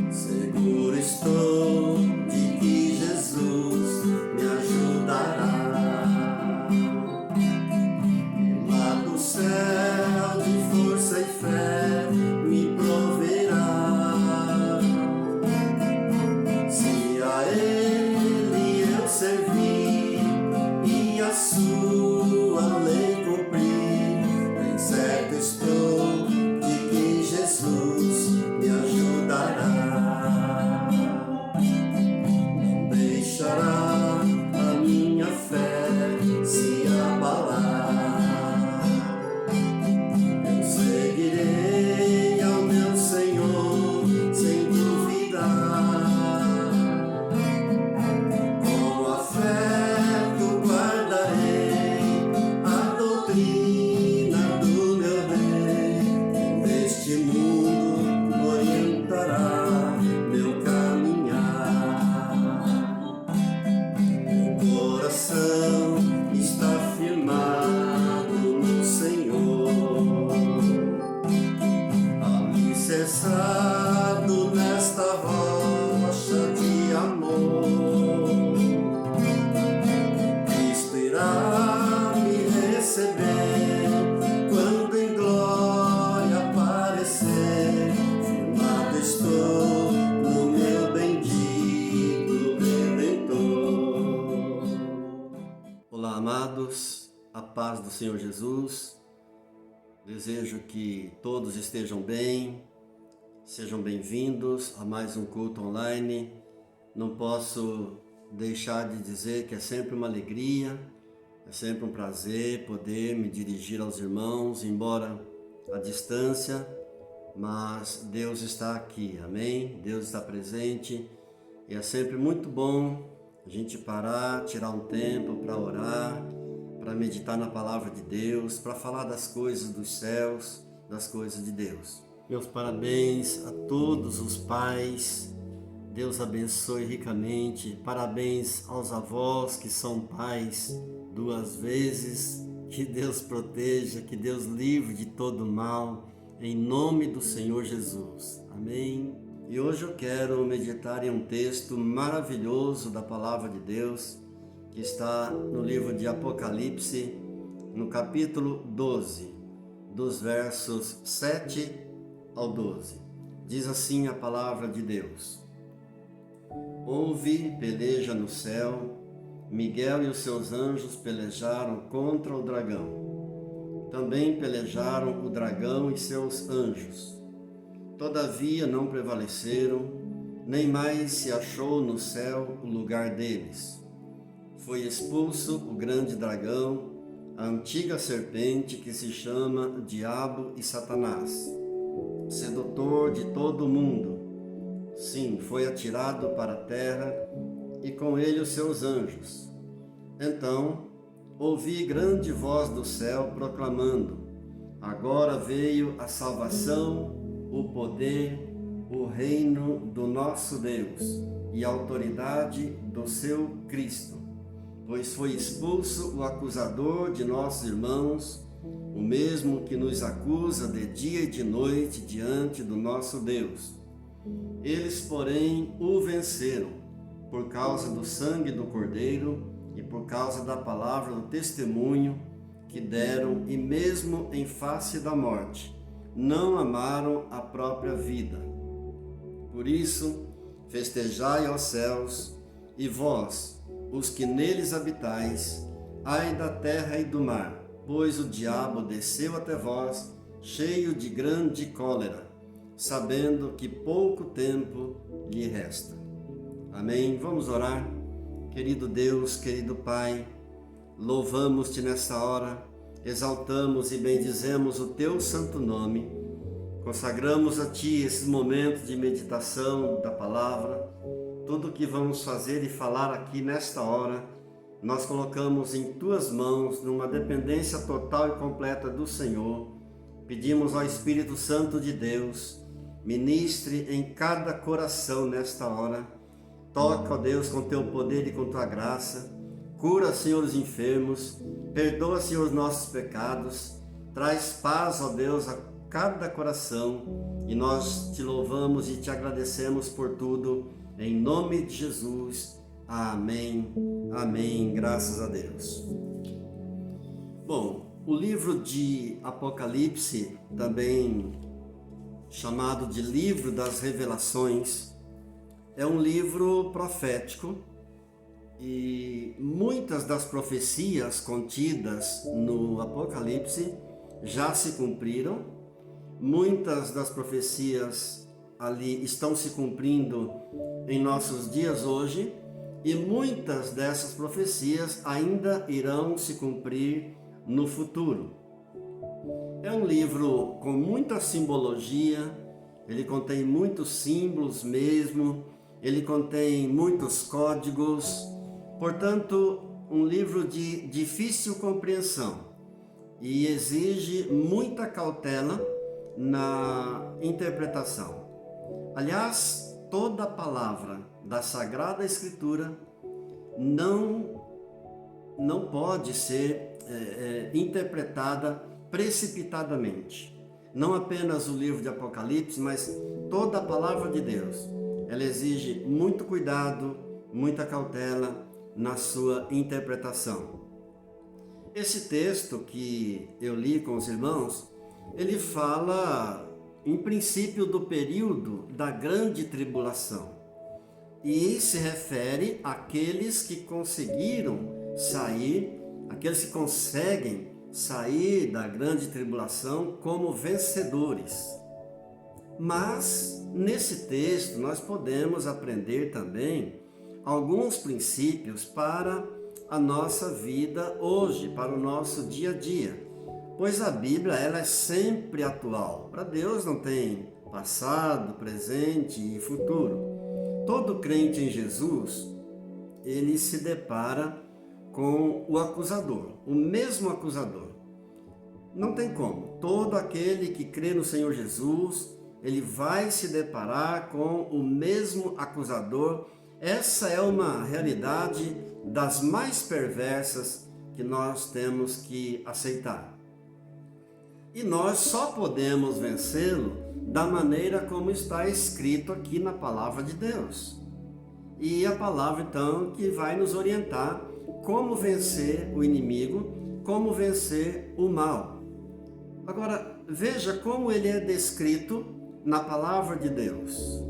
Seguro estou de que Jesus me ajudará. Lá do céu de força e fé me proverá. Se a Ele eu servir e a sua lei cumprir, bem certo estou de que Jesus me ajudará. Não deixará a minha fé se abalar. Eu seguirei ao meu Senhor sem duvidar. Com afeto guardarei a doutrina do meu Rei. Neste mundo orientará meu caminhar. Meu coração está firmado no Senhor, alicerçado nesta rocha de amor. Cristo irá me receber quando em glória aparecer. Firmado estou no meu bendito Redentor. Olá, amados, a paz do Senhor Jesus. Desejo que todos estejam bem, sejam bem-vindos a mais um culto online. Não posso deixar de dizer que é sempre uma alegria, é sempre um prazer poder me dirigir aos irmãos, embora à distância, mas Deus está aqui, amém? Deus está presente e é sempre muito bom a gente parar, tirar um tempo para orar, para meditar na palavra de Deus, para falar das coisas dos céus, das coisas de Deus. Meus parabéns a todos os pais, Deus abençoe ricamente. Parabéns aos avós que são pais duas vezes, que Deus proteja, que Deus livre de todo mal, em nome do Senhor Jesus, amém? E hoje eu quero meditar em um texto maravilhoso da palavra de Deus, que está no livro de Apocalipse, no capítulo 12, dos versos 7 ao 12. Diz assim a palavra de Deus: Houve peleja no céu, Miguel e os seus anjos pelejaram contra o dragão. Também pelejaram o dragão e seus anjos. Todavia não prevaleceram, nem mais se achou no céu o lugar deles. Foi expulso o grande dragão, a antiga serpente que se chama Diabo e Satanás, sedutor de todo o mundo. Sim, foi atirado para a terra e com ele os seus anjos. Então ouvi grande voz do céu proclamando: Agora veio a salvação, o poder, o reino do nosso Deus e a autoridade do seu Cristo. Pois foi expulso o acusador de nossos irmãos, o mesmo que nos acusa de dia e de noite diante do nosso Deus. Eles, porém, o venceram, por causa do sangue do Cordeiro e por causa da palavra do testemunho que deram, e mesmo em face da morte, não amaram a própria vida. Por isso, festejai aos céus, e vós, os que neles habitais, ai da terra e do mar, pois o diabo desceu até vós, cheio de grande cólera, sabendo que pouco tempo lhe resta. Amém? Vamos orar. Querido Deus, querido Pai, louvamos-te nessa hora, exaltamos e bendizemos o teu santo nome, consagramos a ti esses momentos de meditação da palavra. Tudo o que vamos fazer e falar aqui nesta hora, nós colocamos em tuas mãos, numa dependência total e completa do Senhor. Pedimos ao Espírito Santo de Deus, ministre em cada coração nesta hora. Toca, ó Deus, com teu poder e com tua graça. Cura, Senhor, os enfermos. Perdoa, Senhor, os nossos pecados. Traz paz, ó Deus, cada coração e nós te louvamos e te agradecemos por tudo, em nome de Jesus. Amém, amém, graças a Deus. Bom, o livro de Apocalipse, também chamado de Livro das Revelações, é um livro profético e muitas das profecias contidas no Apocalipse já se cumpriram, muitas das profecias ali estão se cumprindo em nossos dias hoje e muitas dessas profecias ainda irão se cumprir no futuro. É um livro com muita simbologia, ele contém muitos símbolos mesmo, ele contém muitos códigos, portanto, um livro de difícil compreensão e exige muita cautela na interpretação. Aliás, toda palavra da Sagrada Escritura não pode ser interpretada precipitadamente. Não apenas o livro de Apocalipse, mas toda a palavra de Deus. Ela exige muito cuidado, muita cautela na sua interpretação. Esse texto que eu li com os irmãos, ele fala, em princípio, do período da grande tribulação. E se refere àqueles que conseguiram sair, aqueles que conseguem sair da grande tribulação como vencedores. Mas, nesse texto, nós podemos aprender também alguns princípios para a nossa vida hoje, para o nosso dia a dia. Pois a Bíblia, ela é sempre atual. Para Deus não tem passado, presente e futuro. Todo crente em Jesus, ele se depara com o acusador, o mesmo acusador. Não tem como. Todo aquele que crê no Senhor Jesus, ele vai se deparar com o mesmo acusador. Essa é uma realidade das mais perversas que nós temos que aceitar. E nós só podemos vencê-lo da maneira como está escrito aqui na palavra de Deus. E a palavra, então, que vai nos orientar como vencer o inimigo, como vencer o mal. Agora, veja como ele é descrito na palavra de Deus.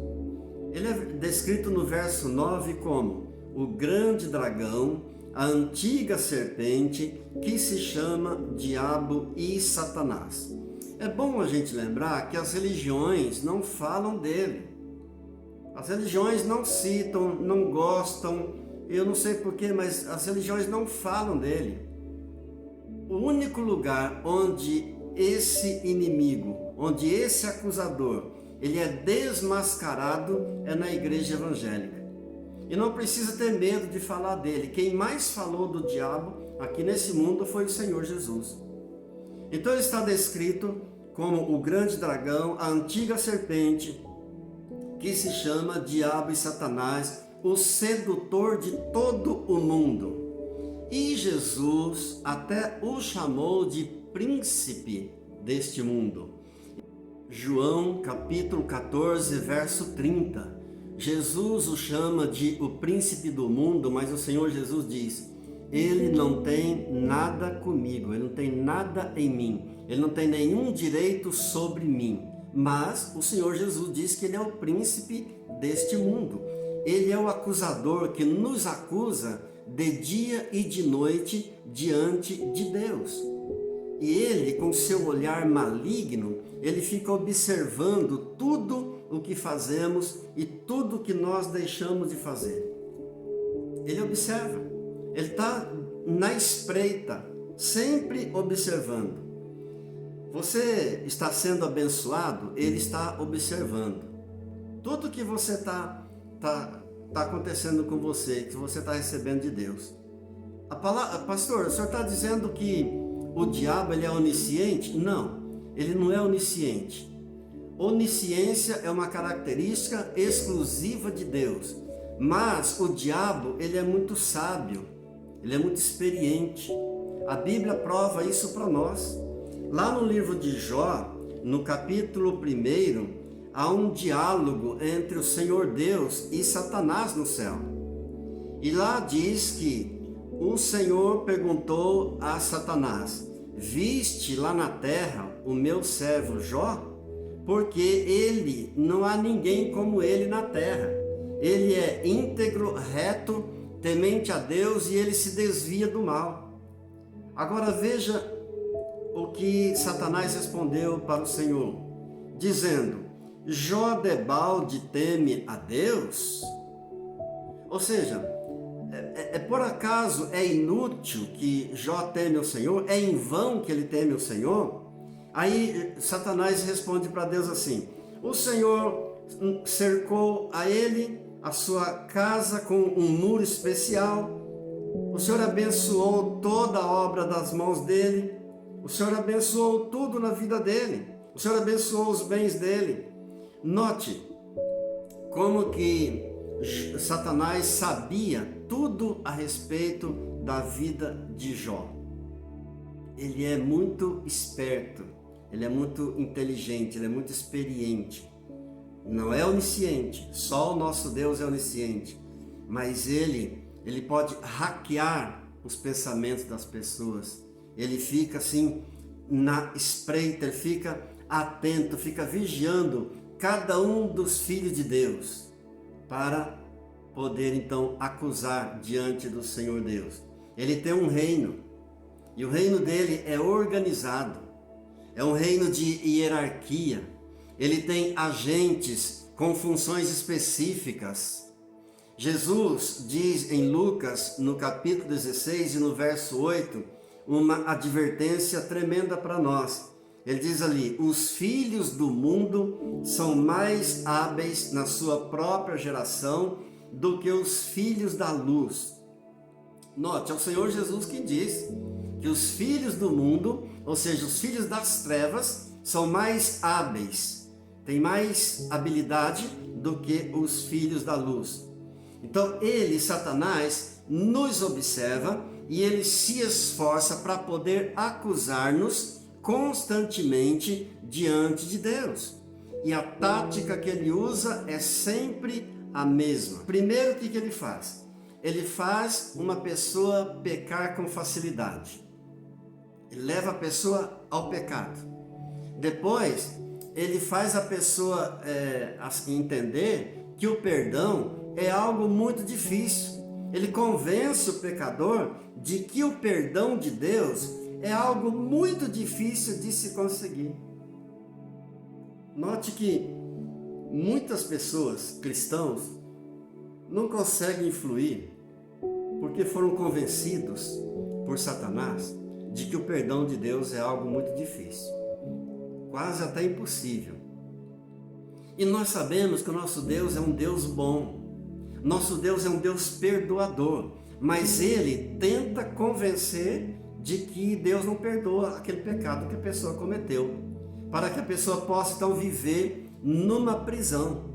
Ele é descrito no verso 9 como o grande dragão, a antiga serpente, que se chama Diabo e Satanás. É bom a gente lembrar que as religiões não falam dele. As religiões não citam, não gostam, eu não sei porquê, mas as religiões não falam dele. O único lugar onde esse inimigo, onde esse acusador, ele é desmascarado é na igreja evangélica. E não precisa ter medo de falar dele. Quem mais falou do diabo aqui nesse mundo foi o Senhor Jesus. Então ele está descrito como o grande dragão, a antiga serpente, que se chama Diabo e Satanás, o sedutor de todo o mundo. E Jesus até o chamou de príncipe deste mundo. João capítulo 14, verso 30. Jesus o chama de o príncipe do mundo, mas o Senhor Jesus diz: ele não tem nada comigo, ele não tem nada em mim, ele não tem nenhum direito sobre mim. Mas o Senhor Jesus diz que ele é o príncipe deste mundo. Ele é o acusador que nos acusa de dia e de noite diante de Deus. E ele, com seu olhar maligno, ele fica observando tudo o que fazemos e tudo o que nós deixamos de fazer. Ele observa, ele está na espreita, sempre observando. Você está sendo abençoado, ele está observando. Tudo que você está acontecendo com você, que você está recebendo de Deus. A palavra, pastor, o senhor está dizendo que o diabo ele é onisciente? Não, ele não é onisciente. Onisciência é uma característica exclusiva de Deus. Mas o diabo, ele é muito sábio, ele é muito experiente. A Bíblia prova isso para nós. Lá no livro de Jó, no capítulo 1, há um diálogo entre o Senhor Deus e Satanás no céu. E lá diz que o Senhor perguntou a Satanás: viste lá na terra o meu servo Jó? Porque ele, não há ninguém como ele na terra. Ele é íntegro, reto, temente a Deus, e ele se desvia do mal. Agora veja o que Satanás respondeu para o Senhor, dizendo: Jó debalde teme a Deus? Ou seja, por acaso é inútil que Jó teme o Senhor? É em vão que ele teme o Senhor? Aí Satanás responde para Deus assim: o Senhor cercou a ele, a sua casa, com um muro especial. O Senhor abençoou toda a obra das mãos dele. O Senhor abençoou tudo na vida dele. O Senhor abençoou os bens dele. Note como que Satanás sabia tudo a respeito da vida de Jó. Ele é muito esperto, ele é muito inteligente, ele é muito experiente. Não é onisciente, só o nosso Deus é onisciente, mas ele pode hackear os pensamentos das pessoas. Ele fica assim na espreita, ele fica atento, fica vigiando cada um dos filhos de Deus para poder então acusar diante do Senhor Deus. Ele tem um reino, e o reino dele é organizado, é um reino de hierarquia. Ele tem agentes com funções específicas. Jesus diz em Lucas, no capítulo 16 e no verso 8, uma advertência tremenda para nós. Ele diz ali: os filhos do mundo são mais hábeis na sua própria geração do que os filhos da luz. Note, é o Senhor Jesus que diz que os filhos do mundo, ou seja, os filhos das trevas, são mais hábeis, têm mais habilidade do que os filhos da luz. Então ele, Satanás, nos observa e ele se esforça para poder acusar-nos constantemente diante de Deus. E a tática que ele usa é sempre a mesma. Primeiro, o que ele faz? Ele faz uma pessoa pecar com facilidade. Ele leva a pessoa ao pecado. Depois, ele faz a pessoa entender que o perdão é algo muito difícil. Ele convence o pecador de que o perdão de Deus é algo muito difícil de se conseguir. Note que muitas pessoas, cristãos, não conseguem influir porque foram convencidos por Satanás de que o perdão de Deus é algo muito difícil, quase até impossível. E nós sabemos que o nosso Deus é um Deus bom, nosso Deus é um Deus perdoador, mas ele tenta convencer de que Deus não perdoa aquele pecado que a pessoa cometeu, para que a pessoa possa então viver numa prisão.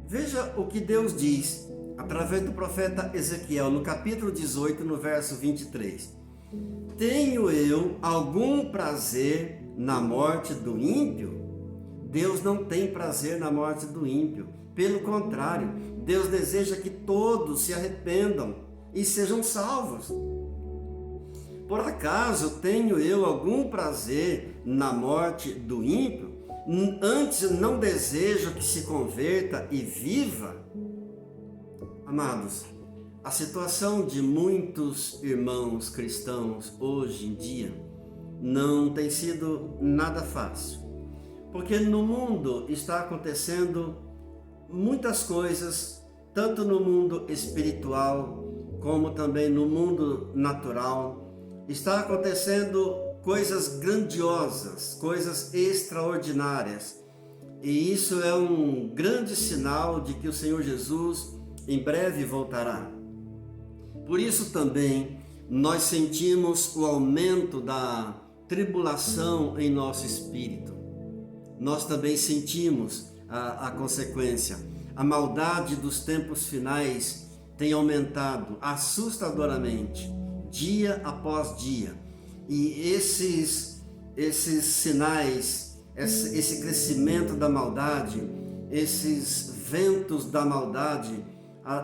Veja o que Deus diz através do profeta Ezequiel, no capítulo 18, no verso 23. Tenho eu algum prazer na morte do ímpio? Deus não tem prazer na morte do ímpio. Pelo contrário, Deus deseja que todos se arrependam e sejam salvos. Por acaso tenho eu algum prazer na morte do ímpio? Antes não desejo que se converta e viva? Amados, a situação de muitos irmãos cristãos hoje em dia não tem sido nada fácil, porque no mundo está acontecendo muitas coisas, tanto no mundo espiritual como também no mundo natural. Está acontecendo coisas grandiosas, coisas extraordinárias, e isso é um grande sinal de que o Senhor Jesus em breve voltará. Por isso também nós sentimos o aumento da tribulação em nosso espírito. Nós também sentimos a consequência. A maldade dos tempos finais tem aumentado assustadoramente, dia após dia. E esses sinais esse crescimento da maldade, esses ventos da maldade,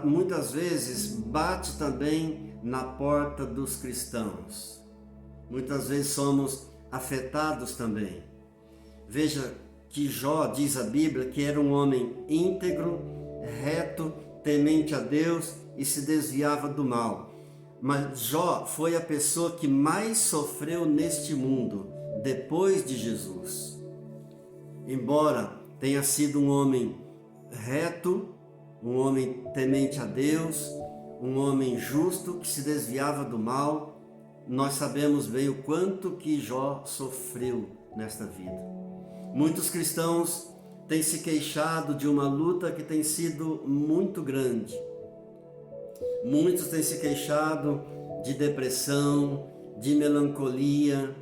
muitas vezes bate também na porta dos cristãos. Muitas vezes somos afetados também. Veja que Jó, diz a Bíblia, que era um homem íntegro, reto, temente a Deus e se desviava do mal. Mas Jó foi a pessoa que mais sofreu neste mundo, depois de Jesus. Embora tenha sido um homem reto, um homem temente a Deus, um homem justo que se desviava do mal, nós sabemos bem o quanto que Jó sofreu nesta vida. Muitos cristãos têm se queixado de uma luta que tem sido muito grande. Muitos têm se queixado de depressão, de melancolia,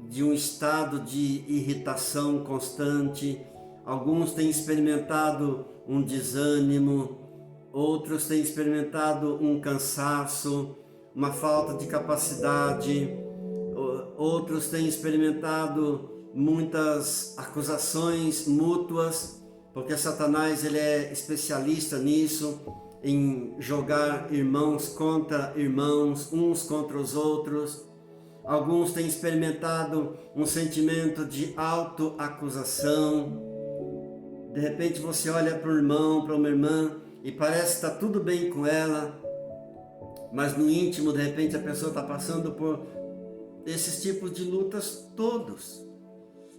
de um estado de irritação constante. Alguns têm experimentado um desânimo, outros têm experimentado um cansaço, uma falta de capacidade, outros têm experimentado muitas acusações mútuas, porque Satanás ele é especialista nisso, em jogar irmãos contra irmãos, uns contra os outros. Alguns têm experimentado um sentimento de autoacusação. De repente você olha para o irmão, para uma irmã, e parece que está tudo bem com ela, mas no íntimo, de repente, a pessoa está passando por esses tipos de lutas todos.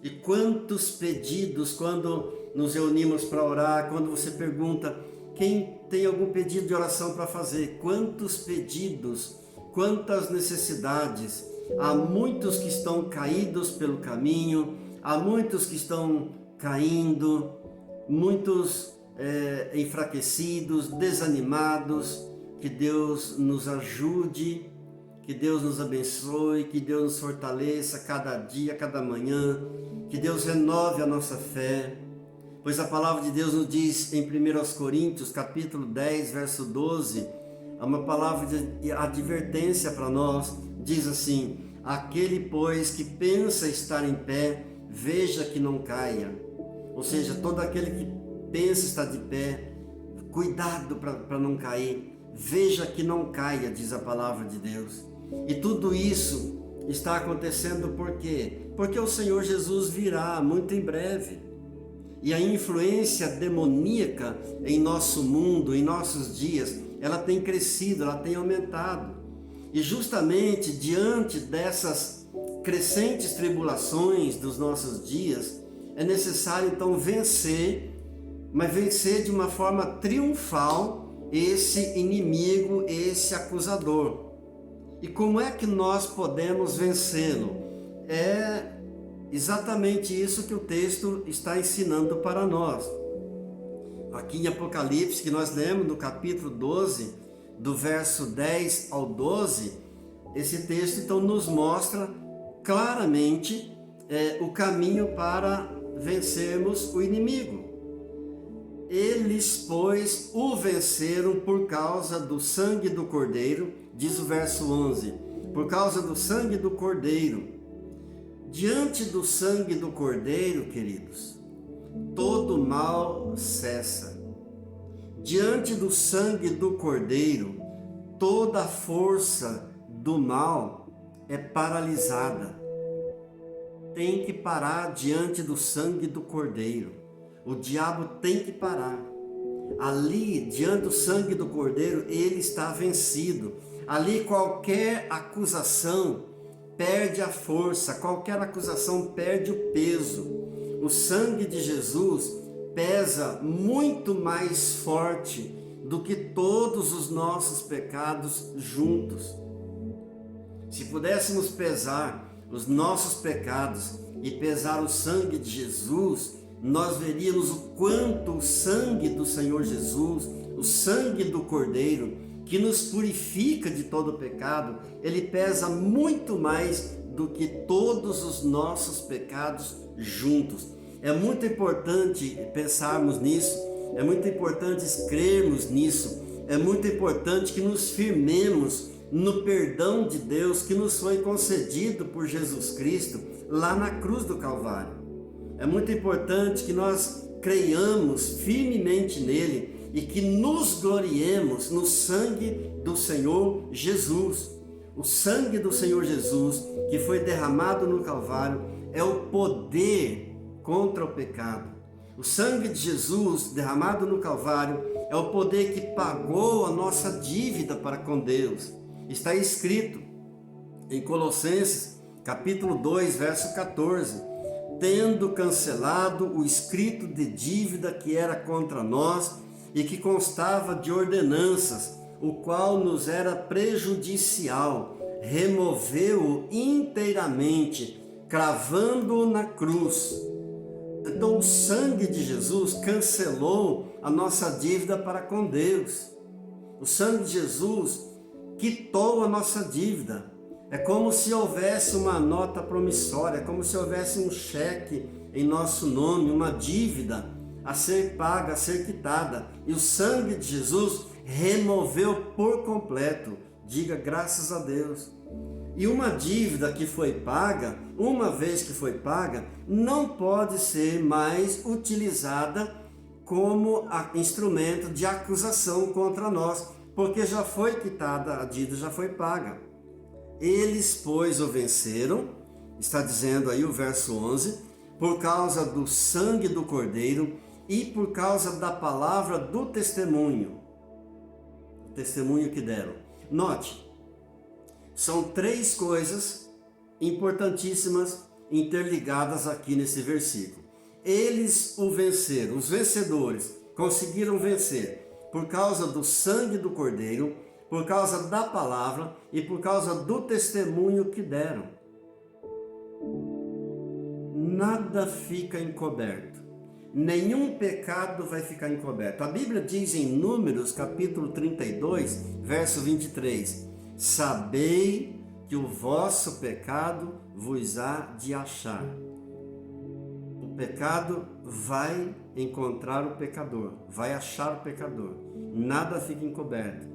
E quantos pedidos, quando nos reunimos para orar, quando você pergunta, quem tem algum pedido de oração para fazer? Quantos pedidos, quantas necessidades. Há muitos que estão caídos pelo caminho, há muitos que estão caindo, muitos enfraquecidos, desanimados. Que Deus nos ajude, que Deus nos abençoe, que Deus nos fortaleça cada dia, cada manhã, que Deus renove a nossa fé, pois a palavra de Deus nos diz em 1 Coríntios, capítulo 10, verso 12, é uma palavra de advertência para nós, diz assim: aquele, pois, que pensa estar em pé, veja que não caia. Ou seja, todo aquele que pensa estar de pé, cuidado para não cair. Veja que não caia, diz a palavra de Deus. E tudo isso está acontecendo por quê? Porque o Senhor Jesus virá muito em breve. E a influência demoníaca em nosso mundo, em nossos dias, ela tem crescido, ela tem aumentado. E justamente diante dessas crescentes tribulações dos nossos dias, é necessário então vencer, mas vencer de uma forma triunfal esse inimigo, esse acusador. E como é que nós podemos vencê-lo? É exatamente isso que o texto está ensinando para nós. Aqui em Apocalipse, que nós lemos no capítulo 12, do verso 10 ao 12, esse texto então nos mostra claramente o caminho para vencermos o inimigo. Eles, pois, o venceram por causa do sangue do Cordeiro, diz o verso 11, por causa do sangue do Cordeiro. Diante do sangue do Cordeiro, queridos, todo mal cessa. Diante do sangue do Cordeiro, toda a força do mal é paralisada. Tem que parar diante do sangue do Cordeiro. O diabo tem que parar. Ali, diante do sangue do Cordeiro, ele está vencido. Ali qualquer acusação perde a força, qualquer acusação perde o peso. O sangue de Jesus pesa muito mais forte do que todos os nossos pecados juntos. Se pudéssemos pesar os nossos pecados e pesar o sangue de Jesus, nós veríamos o quanto o sangue do Senhor Jesus, o sangue do Cordeiro, que nos purifica de todo pecado, ele pesa muito mais do que todos os nossos pecados juntos. É muito importante pensarmos nisso, é muito importante crermos nisso, é muito importante que nos firmemos no perdão de Deus que nos foi concedido por Jesus Cristo lá na cruz do Calvário. É muito importante que nós creiamos firmemente nele e que nos gloriemos no sangue do Senhor Jesus. O sangue do Senhor Jesus, que foi derramado no Calvário, é o poder contra o pecado. O sangue de Jesus derramado no Calvário é o poder que pagou a nossa dívida para com Deus. Está escrito em Colossenses, capítulo 2, verso 14: tendo cancelado o escrito de dívida que era contra nós e que constava de ordenanças, o qual nos era prejudicial, removeu-o inteiramente, cravando-o na cruz. Então o sangue de Jesus cancelou a nossa dívida para com Deus. O sangue de Jesus quitou a nossa dívida. É como se houvesse uma nota promissória, é como se houvesse um cheque em nosso nome, uma dívida a ser paga, a ser quitada. E o sangue de Jesus removeu por completo. Diga graças a Deus. E uma dívida que foi paga, uma vez que foi paga, não pode ser mais utilizada como instrumento de acusação contra nós, porque já foi quitada, a dívida já foi paga. Eles, pois, o venceram, está dizendo aí o verso 11, por causa do sangue do Cordeiro e por causa da palavra do testemunho. O testemunho que deram. Note, são três coisas importantíssimas interligadas aqui nesse versículo. Eles o venceram, os vencedores conseguiram vencer por causa do sangue do Cordeiro, por causa da palavra e por causa do testemunho que deram. Nada fica encoberto. Nenhum pecado vai ficar encoberto. A Bíblia diz em Números, capítulo 32, verso 23, sabei que o vosso pecado vos há de achar. O pecado vai encontrar o pecador, vai achar o pecador. Nada fica encoberto.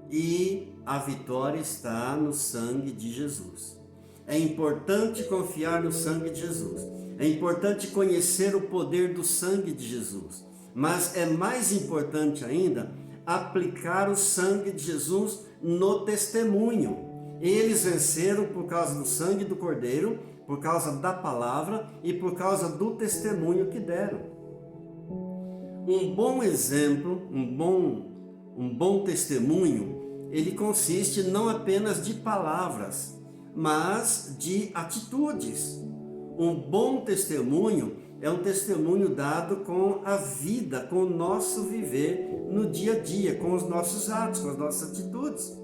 E a vitória está no sangue de Jesus. É importante confiar no sangue de Jesus. É importante conhecer o poder do sangue de Jesus. Mas é mais importante ainda aplicar o sangue de Jesus no testemunho. Eles venceram por causa do sangue do Cordeiro, por causa da palavra e por causa do testemunho que deram. Um bom exemplo, um bom testemunho, ele consiste não apenas de palavras, mas de atitudes. Um bom testemunho é um testemunho dado com a vida, com o nosso viver no dia a dia, com os nossos atos, com as nossas atitudes.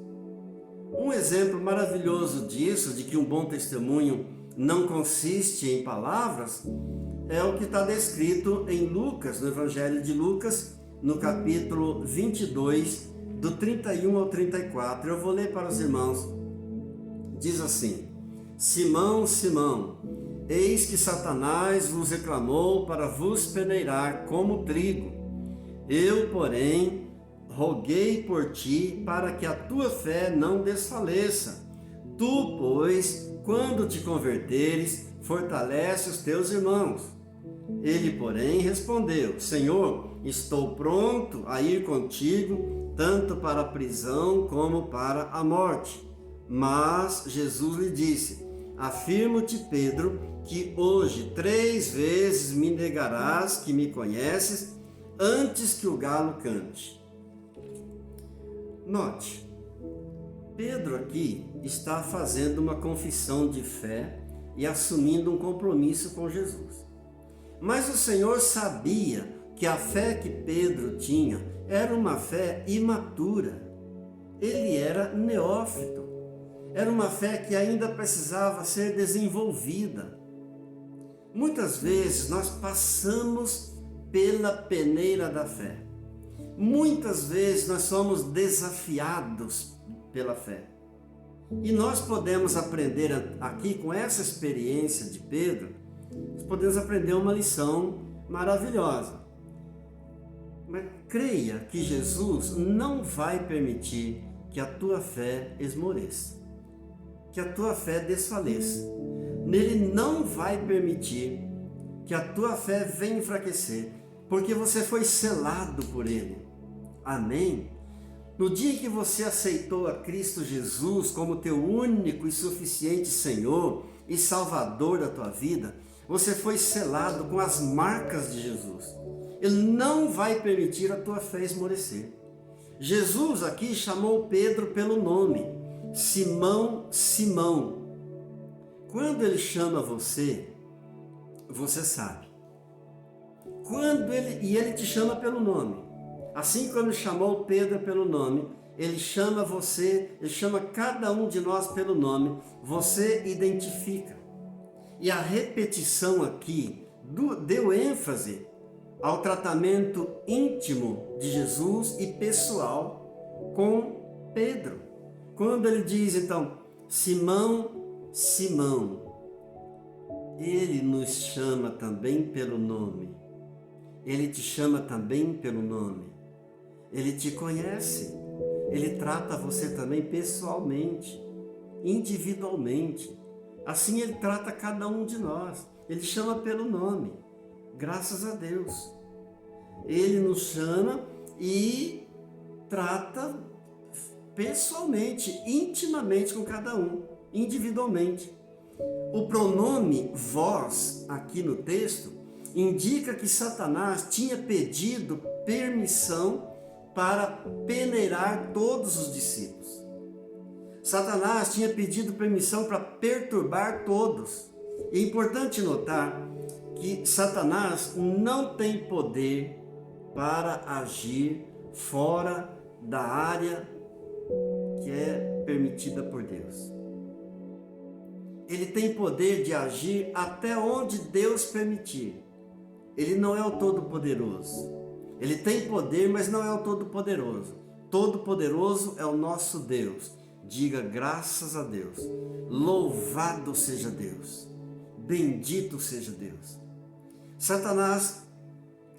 Um exemplo maravilhoso disso, de que um bom testemunho não consiste em palavras, é o que está descrito em Lucas, no Evangelho de Lucas, no capítulo 22, do 31 ao 34. Eu vou ler para os irmãos. Diz assim: Simão, Simão, eis que Satanás vos reclamou para vos peneirar como trigo. Eu, porém, roguei por ti para que a tua fé não desfaleça. Tu, pois, quando te converteres, fortalece os teus irmãos. Ele, porém, respondeu: Senhor, estou pronto a ir contigo, tanto para a prisão como para a morte. Mas Jesus lhe disse: Afirmo-te, Pedro, que hoje 3 vezes me negarás que me conheces, antes que o galo cante. Note, Pedro aqui está fazendo uma confissão de fé e assumindo um compromisso com Jesus. Mas o Senhor sabia que a fé que Pedro tinha era uma fé imatura. Ele era neófito. Era uma fé que ainda precisava ser desenvolvida. Muitas vezes nós passamos pela peneira da fé. Muitas vezes nós somos desafiados pela fé. E nós podemos aprender aqui com essa experiência de Pedro, podemos aprender uma lição maravilhosa. Mas creia que Jesus não vai permitir que a tua fé esmoreça, que a tua fé desfaleça. Ele não vai permitir que a tua fé venha enfraquecer, porque você foi selado por Ele. Amém? No dia que você aceitou a Cristo Jesus como teu único e suficiente Senhor e Salvador da tua vida, você foi selado com as marcas de Jesus. Ele não vai permitir a tua fé esmorecer. Jesus aqui chamou Pedro pelo nome, Simão, Simão. Quando ele chama você, você sabe. E ele te chama pelo nome. Assim como ele chamou Pedro pelo nome, ele chama você, ele chama cada um de nós pelo nome, você identifica. E a repetição aqui deu ênfase ao tratamento íntimo de Jesus e pessoal com Pedro. Quando ele diz então, Simão, Simão, ele nos chama também pelo nome. Ele te chama também pelo nome. Ele te conhece. Ele trata você também pessoalmente, individualmente. Assim ele trata cada um de nós. Ele chama pelo nome. Graças a Deus. Ele nos chama e trata pessoalmente, intimamente com cada um, individualmente. O pronome vós, aqui no texto, indica que Satanás tinha pedido permissão para peneirar todos os discípulos. Satanás tinha pedido permissão para perturbar todos. É importante notar que Satanás não tem poder para agir fora da área que é permitida por Deus. Ele tem poder de agir até onde Deus permitir. Ele não é o Todo-Poderoso. Ele tem poder, mas não é o Todo-Poderoso. Todo-Poderoso é o nosso Deus. Diga graças a Deus. Louvado seja Deus. Bendito seja Deus. Satanás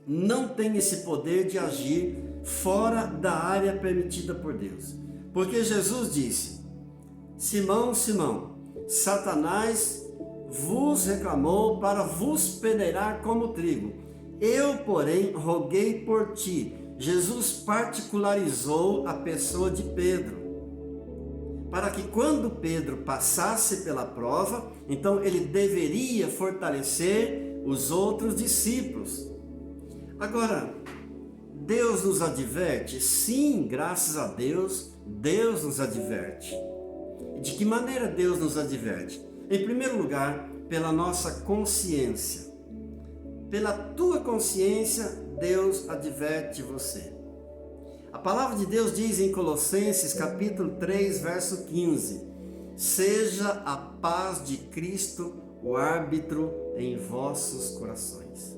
não tem esse poder de agir fora da área permitida por Deus. Porque Jesus disse, Simão, Simão, Satanás vos reclamou para vos peneirar como trigo. Eu, porém, roguei por ti. Jesus particularizou a pessoa de Pedro, para que quando Pedro passasse pela prova, então ele deveria fortalecer os outros discípulos. Agora, Deus nos adverte? Sim, graças a Deus, Deus nos adverte. De que maneira Deus nos adverte? Em primeiro lugar, pela nossa consciência. Pela tua consciência, Deus adverte você. A palavra de Deus diz em Colossenses capítulo 3, verso 15: seja a paz de Cristo o árbitro em vossos corações.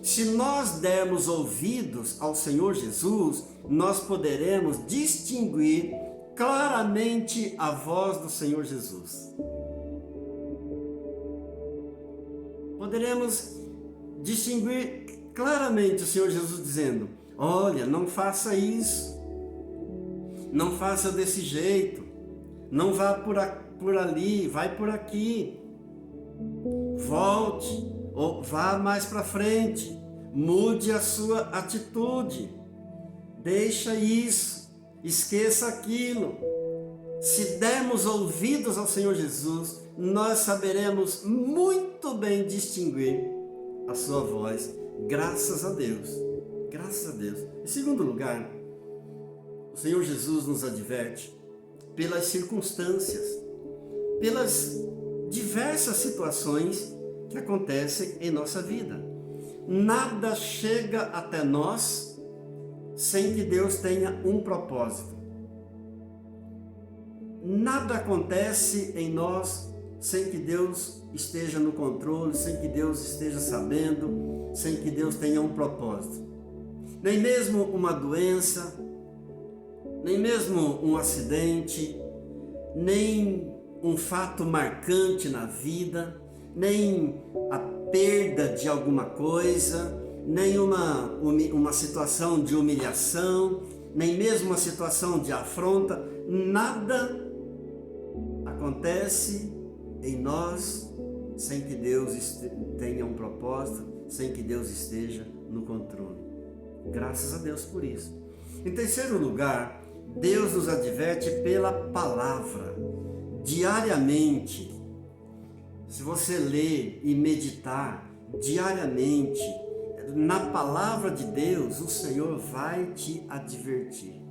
Se nós dermos ouvidos ao Senhor Jesus, nós poderemos distinguir claramente a voz do Senhor Jesus. Poderemos distinguir claramente o Senhor Jesus dizendo: olha, não faça isso, não faça desse jeito, não vá por ali, vai por aqui, volte, ou vá mais para frente, mude a sua atitude, deixa isso, esqueça aquilo. Se dermos ouvidos ao Senhor Jesus, nós saberemos muito bem distinguir a sua voz, graças a Deus. Graças a Deus. Em segundo lugar, o Senhor Jesus nos adverte pelas circunstâncias, pelas diversas situações que acontecem em nossa vida. Nada chega até nós sem que Deus tenha um propósito. Nada acontece em nós sem que Deus esteja no controle, sem que Deus esteja sabendo, sem que Deus tenha um propósito. Nem mesmo uma doença, nem mesmo um acidente, nem um fato marcante na vida, nem a perda de alguma coisa, nem uma situação de humilhação, nem mesmo uma situação de afronta, nada acontece em nós sem que Deus tenha um propósito, sem que Deus esteja no controle. Graças a Deus por isso. Em terceiro lugar, Deus nos adverte pela palavra. Diariamente, se você ler e meditar diariamente na palavra de Deus, o Senhor vai te advertir.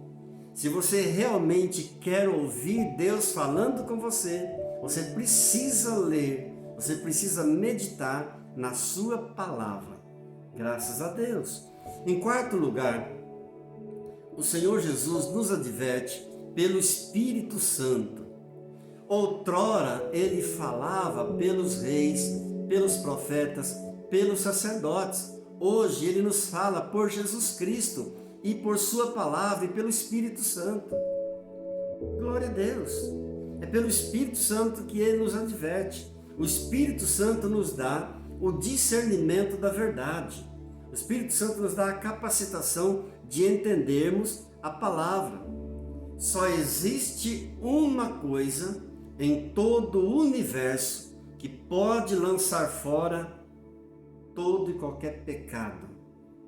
Se você realmente quer ouvir Deus falando com você, você precisa ler, você precisa meditar na sua palavra. Graças a Deus. Em quarto lugar, o Senhor Jesus nos adverte pelo Espírito Santo. Outrora ele falava pelos reis, pelos profetas, pelos sacerdotes. Hoje ele nos fala por Jesus Cristo e por sua palavra e pelo Espírito Santo. Glória a Deus. É pelo Espírito Santo que ele nos adverte. O Espírito Santo nos dá o discernimento da verdade. O Espírito Santo nos dá a capacitação de entendermos a palavra. Só existe uma coisa em todo o universo que pode lançar fora todo e qualquer pecado.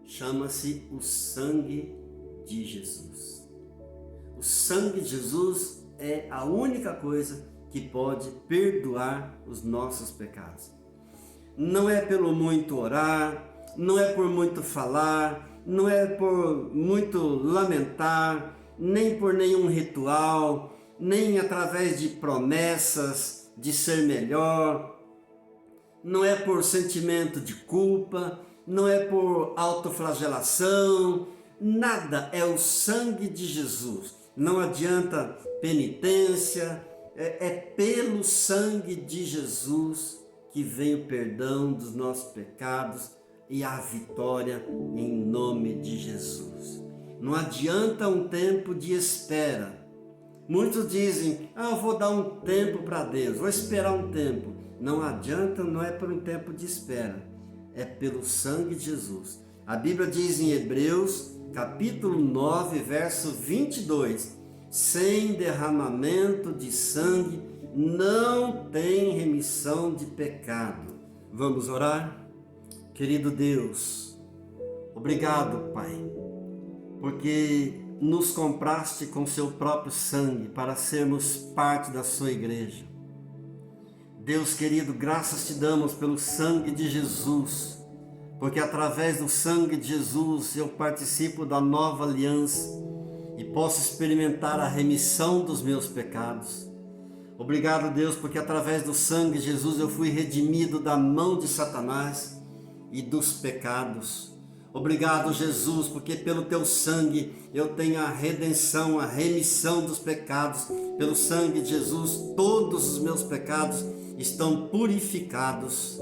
Chama-se o sangue de Jesus. O sangue de Jesus é a única coisa que pode perdoar os nossos pecados. Não é pelo muito orar, não é por muito falar, não é por muito lamentar, nem por nenhum ritual, nem através de promessas de ser melhor, não é por sentimento de culpa, não é por autoflagelação, nada, é o sangue de Jesus. Não adianta penitência, é pelo sangue de Jesus que vem o perdão dos nossos pecados e a vitória em nome de Jesus. Não adianta um tempo de espera. Muitos dizem, eu vou dar um tempo para Deus, vou esperar um tempo. Não adianta, não é por um tempo de espera, é pelo sangue de Jesus. A Bíblia diz em Hebreus, capítulo 9, verso 22, sem derramamento de sangue não tem remissão de pecado. Vamos orar? Querido Deus, obrigado, Pai, porque nos compraste com seu próprio sangue para sermos parte da sua igreja. Deus querido, graças te damos pelo sangue de Jesus, porque através do sangue de Jesus eu participo da nova aliança e posso experimentar a remissão dos meus pecados. Obrigado, Deus, porque através do sangue de Jesus eu fui redimido da mão de Satanás e dos pecados. Obrigado, Jesus, porque pelo teu sangue eu tenho a redenção, a remissão dos pecados. Pelo sangue de Jesus, todos os meus pecados estão purificados.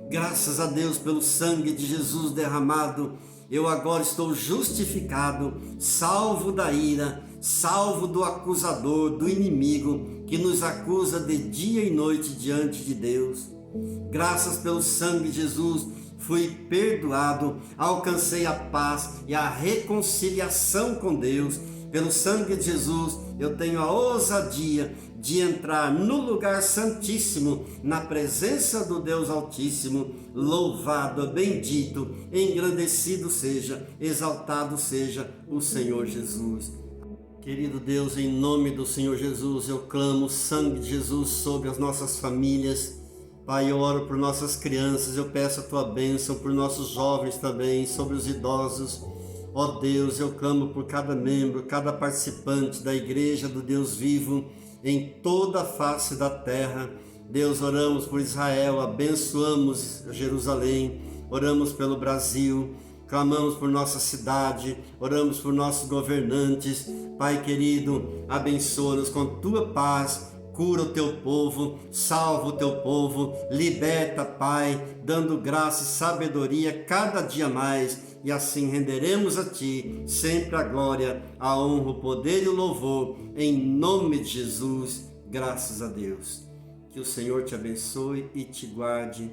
Graças a Deus pelo sangue de Jesus derramado, eu agora estou justificado, salvo da ira, salvo do acusador, do inimigo que nos acusa de dia e noite diante de Deus. Graças pelo sangue de Jesus, fui perdoado, alcancei a paz e a reconciliação com Deus. Pelo sangue de Jesus, eu tenho a ousadia de entrar no lugar santíssimo, na presença do Deus Altíssimo. Louvado, bendito, engrandecido seja, exaltado seja o Senhor Jesus. Querido Deus, em nome do Senhor Jesus, eu clamo o sangue de Jesus sobre as nossas famílias. Pai, eu oro por nossas crianças, eu peço a tua bênção por nossos jovens também, sobre os idosos. Ó Deus, eu clamo por cada membro, cada participante da Igreja do Deus vivo em toda a face da terra. Deus, oramos por Israel, abençoamos Jerusalém, oramos pelo Brasil, clamamos por nossa cidade, oramos por nossos governantes. Pai querido, abençoa-nos com tua paz. Cura o teu povo, salva o teu povo, liberta, Pai, dando graça e sabedoria cada dia mais, e assim renderemos a Ti sempre a glória, a honra, o poder e o louvor, em nome de Jesus, graças a Deus. Que o Senhor te abençoe e te guarde,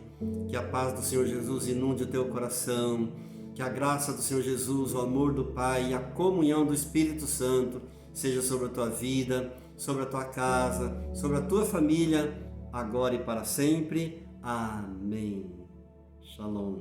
que a paz do Senhor Jesus inunde o teu coração, que a graça do Senhor Jesus, o amor do Pai e a comunhão do Espírito Santo seja sobre a tua vida, sobre a tua casa, sobre a tua família, agora e para sempre. Amém. Shalom.